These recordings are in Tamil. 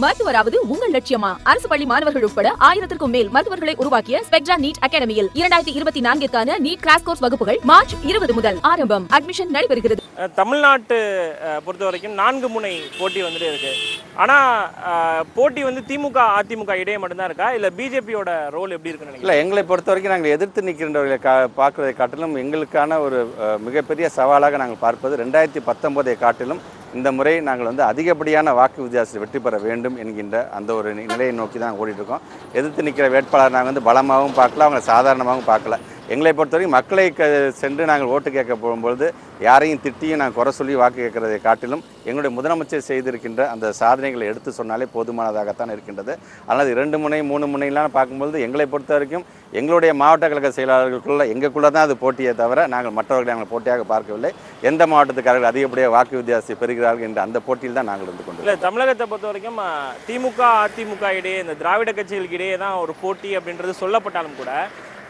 மருத்துவராவது உங்கள் லட்சியமா? அரசு பள்ளி மாணவர்கள் உட்பட 1000க்கும் மேல் மருத்துவர்களை உருவாக்கிய ஸ்பெக்ட்ரா நீட் அகாடமியில் 2024க்கான நீட் கிராஷ் கோர்ஸ் வகுப்புகள் மார்ச் 20 முதல் ஆரம்பம். அட்மிஷன் நடைபெறுகிறது. தமிழ்நாட்டு பொறுத்த வரைக்கும் 4 முனை போட்டி வந்துட்டு இருக்கு. ஆனா போட்டி வந்து திமுக அதிமுக இடையே மட்டும்தான் இருக்கா, இல்ல பிஜேபியோட ரோல் எப்படி இருக்குன்னு நினைக்கிறீங்க? இல்லை, எங்களை பொறுத்த வரைக்கும் நாங்கள் எதிர்த்து நிற்கின்றவர்களை பார்க்குறதை காட்டிலும் எங்களுக்கான ஒரு மிகப்பெரிய சவாலாக நாங்கள் பார்ப்பது 2019 காட்டிலும் இந்த முறை நாங்கள் வந்து அதிகப்படியான வாக்கு வித்தியாசத்தில் வெற்றி பெற வேண்டும் என்கின்ற அந்த ஒரு நிலையை நோக்கி தான் ஓடிட்டு இருக்கோம். எதிர்த்து நிற்கிற வேட்பாளர் நாங்கள் வந்து பலமாகவும் பார்க்கல, அவங்க சாதாரணமாகவும் பார்க்கல. எங்களை பொறுத்தவரைக்கும் மக்களை சென்று நாங்கள் ஓட்டு கேட்க போகும்பொழுது யாரையும் திட்டியும் நாங்கள் குறை சொல்லி வாக்கு கேட்கறதை காட்டிலும் எங்களுடைய முதலமைச்சர் செய்திருக்கின்ற அந்த சாதனைகளை எடுத்து சொன்னாலே போதுமானதாகத்தான் இருக்கின்றது. அதனால் 2 முனை 3 முனைலாம் பார்க்கும்பொழுது எங்களை பொறுத்த வரைக்கும் எங்களுடைய மாவட்ட கழக செயலாளர்களுக்குள்ள எங்களுக்குள்ளே தான் அது போட்டியே தவிர நாங்கள் மற்றவர்களை நாங்கள் போட்டியாக பார்க்கவில்லை. எந்த மாவட்டத்துக்காரர்கள் அதிகப்படியாக வாக்கு வித்தியாசத்தை பெறுகிறார்கள் என்ற அந்த போட்டியில் தான் நாங்கள் இருந்து கொண்டு. இல்லை, தமிழகத்தை பொறுத்த வரைக்கும் திமுக அதிமுக இடையே, இந்த திராவிட கட்சிகளுக்கு இடையே தான் ஒரு போட்டி அப்படின்றது சொல்லப்பட்டாலும் கூட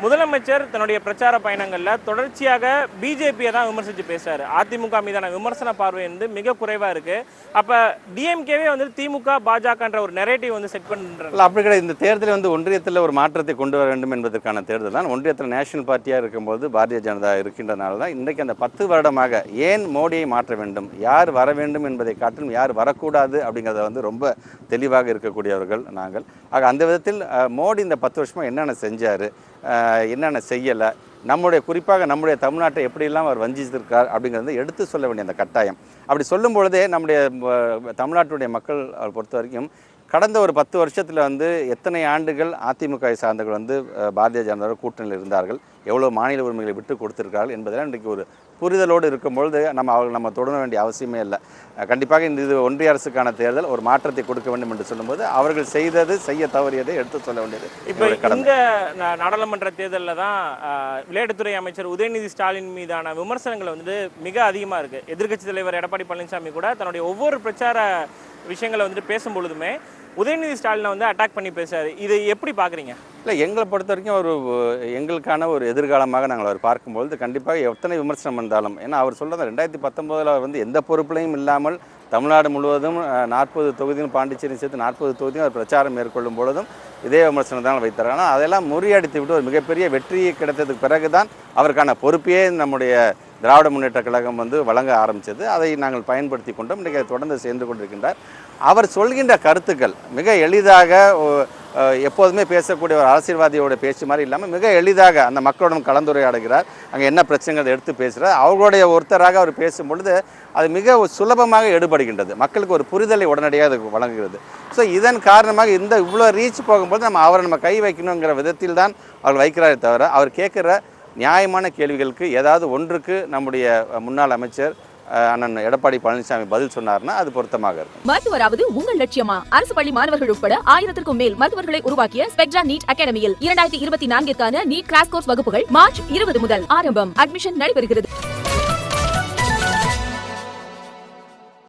முதலமைச்சர் தன்னுடைய பிரச்சார பயணங்களில் தொடர்ச்சியாக பிஜேபியை தான் விமர்சித்து பேசுறாரு. அதிமுக மீதான விமர்சன பார்வை வந்து மிக குறைவாக இருக்கு. அப்போ டிஎம்கேவே வந்து திமுக பாஜகன்ற ஒரு நெரேட்டிவ் வந்து செட் பண்ணுறாங்க. அப்படி கிடையாது. இந்த தேர்தலில் வந்து ஒன்றியத்தில் ஒரு மாற்றத்தை கொண்டு வர வேண்டும் என்பதற்கான தேர்தல் தான். ஒன்றியத்தில் நேஷனல் பார்ட்டியாக இருக்கும்போது பாரதிய ஜனதா இருக்கின்றனால தான் இன்றைக்கு அந்த 10 வருடமாக ஏன் மோடியை மாற்ற வேண்டும், யார் வர வேண்டும் என்பதை காட்டிலும் யார் வரக்கூடாது அப்படிங்கிறத வந்து ரொம்ப தெளிவாக இருக்கக்கூடியவர்கள் நாங்கள். ஆக அந்த விதத்தில் மோடி இந்த 10 வருஷமாக என்னென்ன செஞ்சார், என்னென்ன செய்யலை, குறிப்பாக நம்முடைய தமிழ்நாட்டை எப்படியெல்லாம் அவர் வஞ்சித்திருக்கார் அப்படிங்கிறத எடுத்து சொல்ல வேண்டிய அந்த கட்டாயம். அப்படி சொல்லும் பொழுதே நம்முடைய தமிழ்நாட்டுடைய மக்கள் பொறுத்த வரைக்கும் கடந்த ஒரு 10 வருஷத்தில் வந்து எத்தனை ஆண்டுகள் அதிமுக சார்ந்தவர்கள் வந்து பாரதிய ஜனதா கூட்டணியில் இருந்தார்கள், எவ்வளோ மாநில உரிமைகளை விட்டு கொடுத்திருக்கார்கள் என்பதெல்லாம் இன்றைக்கு ஒரு புரிதலோடு இருக்கும்பொழுது நம்ம தொடர வேண்டிய அவசியமே இல்லை. கண்டிப்பாக இது ஒன்றிய அரசுக்கான தேர்தல், ஒரு மாற்றத்தை கொடுக்க வேண்டும் என்று சொல்லும்போது அவர்கள் செய்ய தவறியதை எடுத்து சொல்ல வேண்டியது. இப்போ இந்த நாடாளுமன்ற தேர்தலில் தான் விளையாட்டுத்துறை அமைச்சர் உதயநிதி ஸ்டாலின் மீதான விமர்சனங்கள் வந்து மிக அதிகமாக இருக்குது. எதிர்க்கட்சி தலைவர் எடப்பாடி பழனிசாமி கூட தன்னுடைய ஒவ்வொரு பிரச்சார விஷயங்களை வந்துட்டு பேசும் பொழுதுமே உதயநிதி ஸ்டாலினை வந்து அட்டாக் பண்ணி பேசுறாரு. இதை எப்படி பார்க்குறீங்க? இல்லை, எங்களை பொறுத்த வரைக்கும் எங்களுக்கான ஒரு எதிர்காலமாக நாங்கள் அவர் பார்க்கும்பொழுது கண்டிப்பாக எத்தனை விமர்சனம் வந்தாலும், ஏன்னா அவர் சொல்கிறது 2019 அவர் வந்து எந்த பொறுப்புலையும் இல்லாமல் தமிழ்நாடு முழுவதும் 40 தொகுதியும் பாண்டிச்சேரியும் சேர்த்து 40 தொகுதியும் அவர் பிரச்சாரம் மேற்கொள்ளும் பொழுதும் இதே விமர்சனம் தான் வைத்தார். ஆனால் அதெல்லாம் முறியடித்து விட்டு ஒரு மிகப்பெரிய வெற்றி கிடைத்ததுக்கு பிறகு தான் அவருக்கான பொறுப்பையே நம்முடைய திராவிட முன்னேற்ற கழகம் வந்து வழங்க ஆரம்பித்தது. அதை நாங்கள் பயன்படுத்தி கொண்டோம். இன்றைக்கு தொடர்ந்து சேர்ந்து கொண்டிருக்கின்றார். அவர் சொல்கின்ற கருத்துக்கள் மிக எளிதாக, எப்போதுமே பேசக்கூடிய ஒரு அரசியல்வாதியோட பேச்சு மாதிரி இல்லாமல் மிக எளிதாக அந்த மக்களுடன் கலந்துரையாடுகிறார். அங்கே என்ன பிரச்சனைகள் எடுத்து பேசுகிறார், அவர்களுடைய ஒருத்தராக அவர் பேசும் பொழுது அது மிக சுலபமாக எடுபடுகின்றது. மக்களுக்கு ஒரு புரிதலை உடனடியாக அது வழங்குகிறது. ஸோ இதன் காரணமாக இவ்வளோ ரீச் போகும்போது நம்ம கை வைக்கணுங்கிற விதத்தில் தான் அவர் வைக்கிறாரே தவிர அவர் கேட்குற நியாயமான கேள்விகளுக்கு ஏதாவது ஒன்றுக்கு நம்முடைய முன்னாள் அமைச்சர் அண்ணன் எடப்பாடி பழனிசாமி பதில் சொன்னார்னா அது பொருத்தமாக இருக்கும். மருத்துவராவது உங்கள் லட்சியமா? அரசு பள்ளி மாணவர்கள் உட்பட 1000க்கும் மேல் மருத்துவர்களை உருவாக்கிய ஸ்பெக்ட்ரா நீட் அகாடமியில் 2024க்கான நீட் கிராஷ் கோர்ஸ் வகுப்புகள் மார்ச் 20 முதல் ஆரம்பம். அட்மிஷன் நடைபெறுகிறது.